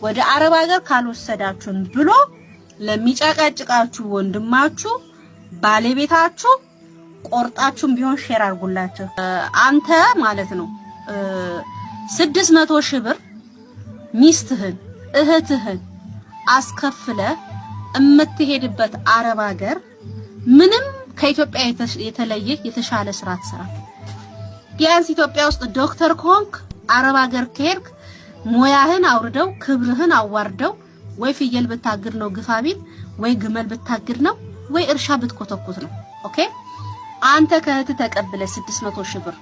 ወደ አረብ ሀገር ካልወሰዳችሁን ብሎ ለሚጨቀጭቃችሁ ወንድማችሁ ባለቤታችሁ ቆርጣችሁም ቢሆን ሼር አድርጉላችሁ። አንተ ማለት ነው 600 ሺህ ብር ሚስትህን እህትህን አስከፍለ እምትሄድበት አረብ ሀገር ምንም ከኢትዮጵያ የተለየ የተሻለ ስራ ትሰራ። ቢያንስ ኢትዮጵያ ውስጥ ዶክተር ከሆንክ አረብ ሀገር ከሄድክ ሞያህን አውርደው ክብርህን አዋርደው ወይ ፍየል ብታግድ ነው ግፋቢል ወይ ግመል ብታግድ ነው ወይ እርሻ ብትኮተኩት ነው። ኦኬ አንተ ከእህት ተቀብለ 600 ሺህ ብር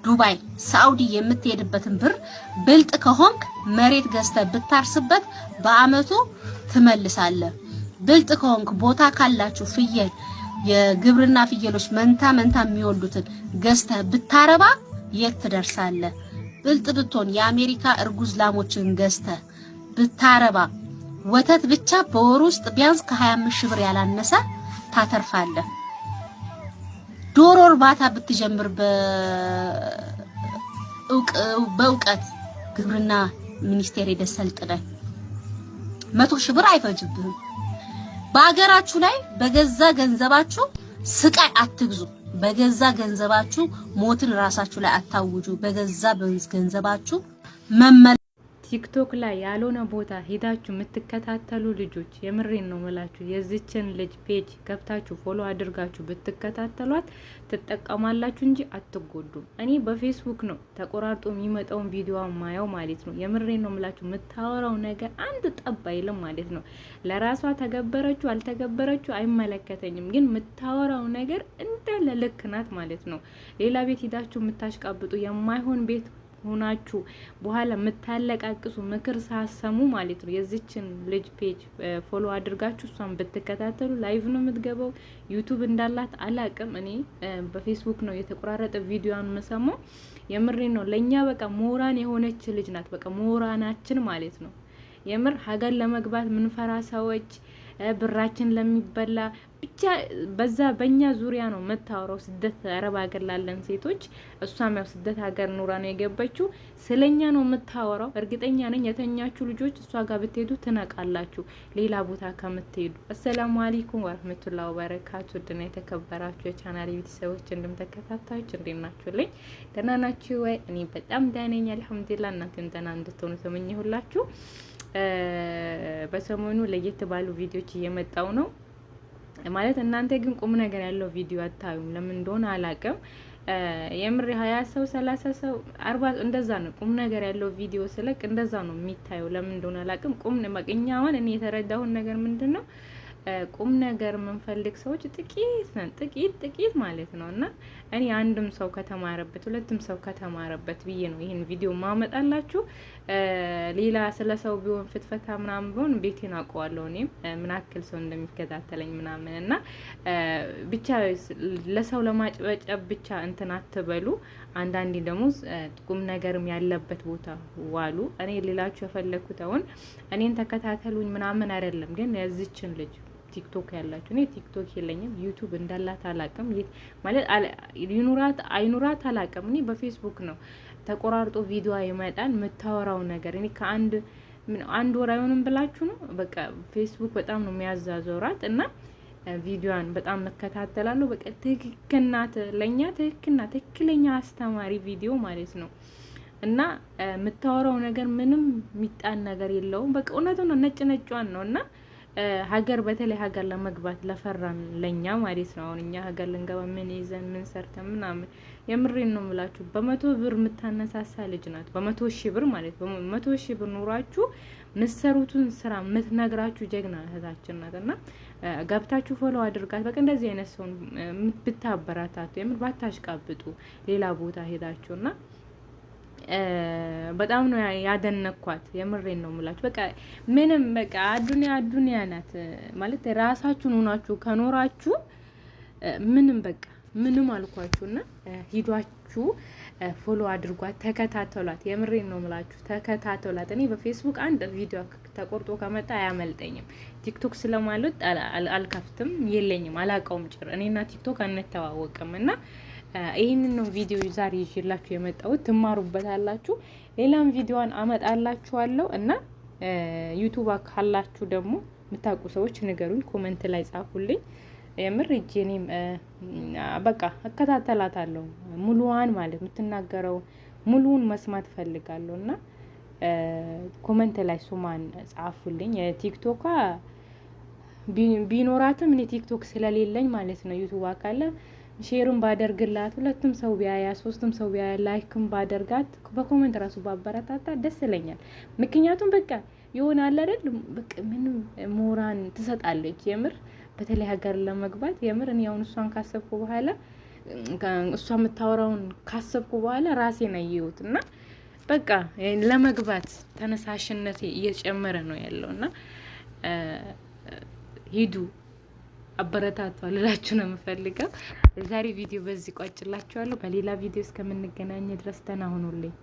ዱባይ ሳውዲ የምትሄድበትን ብር ብልጥ ከሆንክ መሬት ገዝተህ ብታርስበት በአመቱ ትመልሳለህ። ብልጥ ከሆንክ ቦታ ካላችሁ ፍየል የግብርና ፍየሎች መንታ የሚወልዱትን ገዝተህ ብታረባ የት ትደርሳለህ? ብልጥ ብትሆን የአሜሪካ እርጉዝ ላሞችን ገዝተህ ብታረባ ወተት ብቻ በወር ውስጥ ቢያንስ ከ25 ሺህ ብር ያላነሰ ታተርፋለህ። ዶሮ እርባታ ብትጀምር በእውቀት ግብርና ሚኒስቴር የደሰልጥነህ 100 ሺህ ብር አይፈጅብህም። በአገራችሁ ላይ በገዛ ገንዘባችሁ ስቃይ አትግዙ። በገዛ ገንዘባችሁ ሞትን ራሳችሁ ላይ አታውጁ። በገዛ ገንዘባችሁ ቲክቶክ ላይ ያልሆነ ቦታ ሄዳችሁ የምትከታተሉ ልጆች የምሬን ነው መላችሁ። የዚችን ልጅ ፔጅ ገብታችሁ ፎሎ አድርጋችሁ ብትከታተሏት ትጠቀማላችሁ እንጂ አትጎዱም። እኔ በፌስቡክ ነው ተቆራርጦ የሚመጣውን ቪዲዮ ማየው ማለት ነው። የምሬን ነው መላችሁ። የምታወራው ነገር አንድ ጠብ አይልም ማለት ነው። ለራሷ ተገበረችው አልተገበረችው አይመለከተኝም፣ ግን የምታወራው ነገር እንዳለ ልክ ናት ማለት ነው። ሌላ ቤት ሄዳችሁ የምታሽቃብጡ የማይሆን ቤት ሆናችሁ በኋላ የምታለቃቅሱ ምክር ሳሰሙ ማለት ነው። የዚችን ልጅ ፔጅ ፎሎ አድርጋችሁ እሷን ብትከታተሉ ላይቭ ነው የምትገባው። ዩቲዩብ እንዳላት አላቅም። እኔ በፌስቡክ ነው የተቆራረጠ ቪዲዮን መሰማው። የምሬን ነው። ለኛ በቃ ሞራን የሆነች ልጅ ናት። በቃ ሞራናችን ማለት ነው። የምር ሀገር ለመግባት ምንፈራ ሰዎች ብራችን ለሚበላ ብቻ በዛ በእኛ ዙሪያ ነው መታወራው። ስደት አረብ ሀገር ላለን ሴቶች እሷም ያው ስደት ሀገር ኑራ ነው የገባችው። ስለኛ ነው መታወራው። እርግጠኛ ነኝ የተኛችሁ ልጆች እሷ ጋር ብትሄዱ ትነቃላችሁ ሌላ ቦታ ከምትሄዱ። አሰላሙ አለይኩም ወራህመቱላሂ ወበረካቱ። ድና የተከበራችሁ የቻናሌ ቤተሰቦች እንደምተከታታችሁ እንዴት ናችሁልኝ? ደህና ናችሁ ወይ? እኔ በጣም ደህና ነኝ አልሐምዱሊላህ። እናንተም ደህና እንድትሆኑ ተመኘሁላችሁ። በሰሞኑ ለየት ባሉ ቪዲዮዎች እየመጣው ነው ማለት። እናንተ ግን ቁም ነገር ያለው ቪዲዮ አታዩም። ለምን እንደሆነ አላቅም። የምር 20 ሰው 30 ሰው 40 እንደዛ ነው ቁም ነገር ያለው ቪዲዮ ስለቅ እንደዛ ነው የሚታየው። ለምን እንደሆነ አላቅም። ቁም ማግኛውን እኔ የተረዳሁን ነገር ምንድነው ቁም ነገር የምንፈልግ ሰዎች ጥቂት ነን፣ ጥቂት ማለት ነው። እና እኔ አንድም ሰው ከተማረበት ሁለቱም ሰው ከተማረበት ብዬ ነው ይሄን ቪዲዮ ማመጣላችሁ። ሌላ ስለ ሰው ቢሆን ፍትፈታ ምናምን ቢሆን ቤቴን አውቀዋለሁ እኔም ምን አክል ሰው እንደሚከታተለኝ ምናምን። እና ብቻ ለሰው ለማጭበጨብ ብቻ እንትን አትበሉ። አንዳንዴ ደግሞ ቁም ነገርም ያለበት ቦታ ዋሉ። እኔ ሌላችሁ የፈለኩት አሁን እኔን ተከታተሉኝ ምናምን አይደለም፣ ግን የዚችን ልጅ ቲክቶክ ያላችሁ እኔ ቲክቶክ የለኝም፣ ዩቲዩብ እንዳላት አላቅም ማለት ይኑራት አይኑራት አላቅም። እኔ በፌስቡክ ነው ተቆራርጦ ቪዲዮ ይመጣል የምታወራው ነገር። እኔ አንድ ወር አይሆንም ብላችሁ ነው በቃ ፌስቡክ በጣም ነው የሚያዛዘውራት። እና ቪዲዮን በጣም መከታተላለሁ። በቃ ትክክልናት ለኛ ትክክለኛ አስተማሪ ቪዲዮ ማለት ነው። እና የምታወራው ነገር ምንም የሚጣን ነገር የለውም። በቃ እውነቱን ነው፣ ነጭዋን ነው። እና ሀገር በተለይ ሀገር ለመግባት ለፈራን ለኛ ማለት ነው። አሁን እኛ ሀገር ልንገባ ምን ይዘን ምን ሰርተን ምናምን የምሬን ነው የምላችሁ። በ100 ብር የምታነሳሳ ልጅ ናት። በ100 ሺህ ብር ማለት በ100 ሺህ ብር ኑራችሁ ምትሰሩትን ስራ ምትነግራችሁ ጀግና እህታችን ናት። እና ገብታችሁ ፎሎ አድርጋት። በቃ እንደዚህ አይነት ሰው ብታበራታቱ የምር ባታሽቃብጡ ሌላ ቦታ ሄዳችሁና በጣም ነው ያደነኳት። የምሬን ነው የምላችሁ። በቃ ምንም በቃ አዱንያ ናት ማለት ራሳችሁን ሆናችሁ ከኖራችሁ ምንም በቃ ምንም አልኳችሁና ሂዷችሁ ፎሎ አድርጓት፣ ተከታተሏት። የምሬን ነው የምላችሁ፣ ተከታተሏት። እኔ በፌስቡክ አንድ ቪዲዮ ተቆርጦ ከመጣ አያመልጠኝም። ቲክቶክ ስለማለት አልከፍትም፣ የለኝም፣ አላቀውም ጭር። እኔና ቲክቶክ አንተዋወቅም። እና ይሄንን ነው ቪዲዮ ዛሬ ይዤላችሁ የመጣሁት። ትማሩበታላችሁ። ሌላም ቪዲዮን አመጣላችኋለሁ። እና ዩቲዩብ ካላችሁ ደግሞ የምታውቁ ሰዎች ንገሩኝ፣ ኮሜንት ላይ ጻፉልኝ። የምር እጄኔም በቃ እከታተላታለሁ ሙሉዋን ማለት የምትናገረው ሙሉውን መስማት ፈልጋለሁ እና ኮሜንት ላይ ሱማን ጻፉልኝ። የቲክቶካ ቢኖራትም እኔ ቲክቶክ ስለሌለኝ ማለት ነው ዩቲዩብ ካለ ሼርም ባደርግላት 2ም ሰው ቢያያ 3ም ሰው ቢያያ ላይክም ባደርጋት በኮሜንት ራሱ ባበረታታ ደስ ይለኛል። ምክንያቱም በቃ ይሆናል አይደል በቃ ምንም ሞራን ትሰጣለች የምር በተለይ ሀገር ለመግባት የምር እኔ አሁን እሷን ካሰብኩ በኋላ እሷ የምታወራውን ካሰብኩ በኋላ ራሴን አየሁትና በቃ ለመግባት ተነሳሽነቴ እየጨመረ ነው ያለውና ሂዱ አበረታቷ ልላችሁ ነው የምፈልገው። ዛሬ ቪዲዮ በዚህ ቋጭላችኋለሁ። በሌላ ቪዲዮ እስከምንገናኝ ድረስ ደህና ሁኑልኝ።